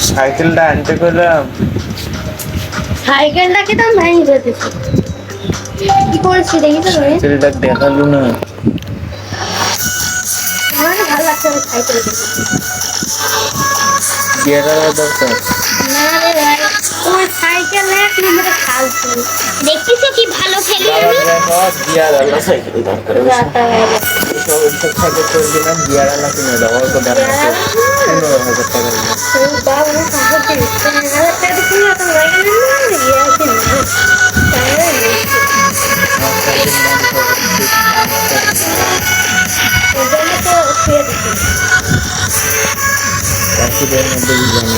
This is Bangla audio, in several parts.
সাইকেলটা আনতে গেলাম, সাইকেলটাকে তো ভেঙে দিয়েছে। কি করেছি দেখি তো তুমি? সাইকেলটা দেখালো না। আমার তো ভালো লাগছে না সাইকেল দেখে। গিয়ারের দরকার। না রে ভাই, তোমার সাইকেল এক নম্বরে ফালতু। দেখছিস কি ভালো খেলি আমি। গিয়ার আলা সাইকেল দরকার। সব সাইকেল করে দিলাম, গিয়ার আলা কিনে দাও। অল্প দাম আছে, 15,000 টাকা। বাবু কাপড় কিনে 15,000 টাকা দিয়ে কিনে এখন লাগে না ইয়ে কিনে। ওজন্য তো শুয়ে দিচ্ছি। একশোটার মধ্যে বিরিয়ানি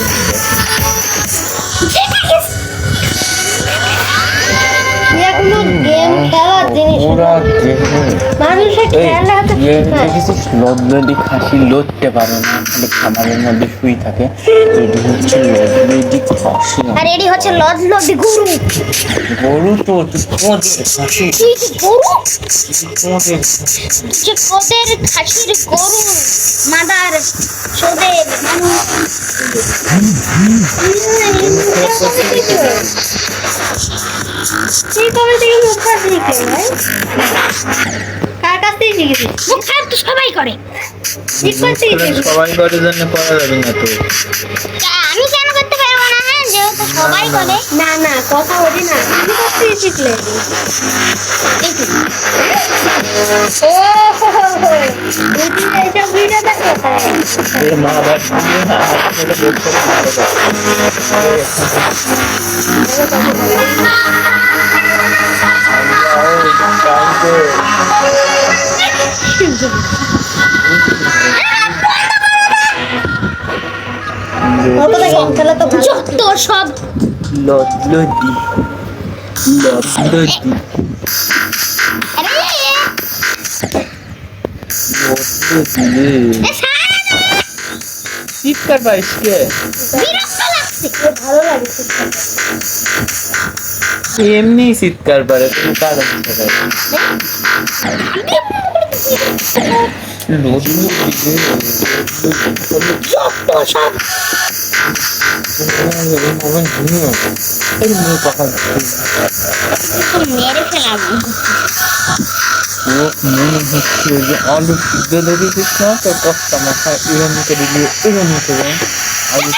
এগুলো গেম খেলার জিনিস ওরা মানুষের খেলা দেখেছিস, লদলদি খাসি লড়তে পারে না, খালি খামারের মধ্যে শুই থাকে। এটি হচ্ছে লদলদি খাসি। আর এডি হচ্ছে লজলদি গরু। গরু তো কোদের খাসি, কি গরু? কোদের যে কোদের খাসির গরু মাদার সোদের মানুষ। সেই কবে থেকে মুখ খাস শিখে ভাই? কার কাছ থেকে শিখেছিস? মুখ খারাপ তো সবাই করে। ঠিক করতে শিখেছিস? সবাই করে জন্য করা যাবে না তো। আমি কেন করতে পারবো না? হ্যাঁ, যেহেতু সবাই করে। না না কথা বলি না, তুমি করতে শিখলে। ও এইসব ভিডিও দেখো এর মা বাবা এটা দেখতে ভালো গেম খেলা তো ভালো। যত সব লদলদি লদলদি আরে লদলদি চিৎকার পাইস কে? বিরক্ত লাগছে। ভালো লাগে এমনি চিৎকার পারে, কোনো কারণ ছাড়া। যত সব মেরে ফেলাবো। আলু সিদ্ধ দেখেছিস না তো, কষ্টা মাথায় এরম করে দিয়ে এরম করে আলু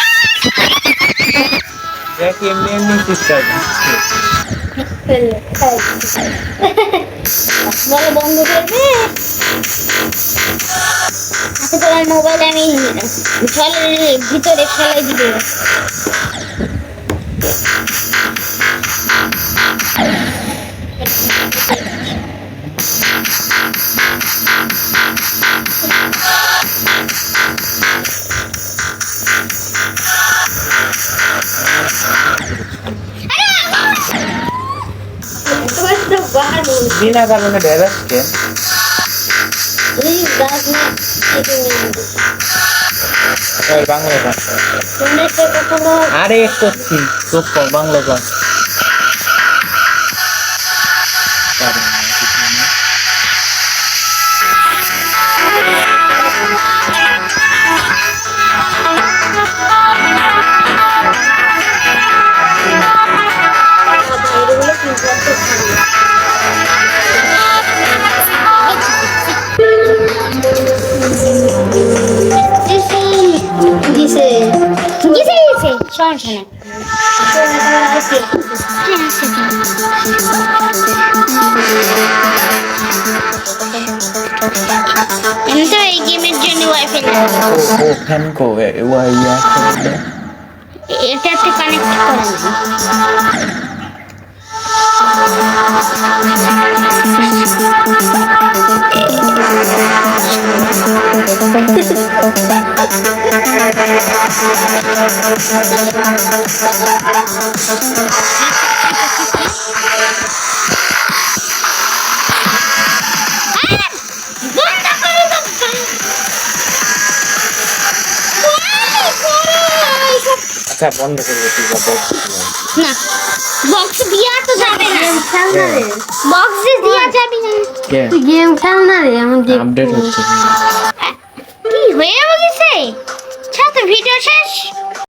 দেখ এমনি এমনি চিৎকার দিচ্ছে। বলে বন্ধ করবে। আচ্ছা তোমার মোবাইল আমি ফলের ভিতরে ফেলাই দিব। বিনা কারণে বেড়াচ্ছে। বাংলা ভাষা আরে এক করছি চোখ বাংলা ভাষা সমস্যা নেই। আমি তো এই গেমের জন্য ওয়াইফাই এটাতে কানেক্ট করা আচ্ছা বন্ধ করবে না, বক্স দিয়া তো যাবে না। বক্সে দিয়া যাবে না। তুই গেম খেল না রে, এমন আপডেট হচ্ছে কি হয়ে গেছে? ছাত্র ভিডিও শেষ।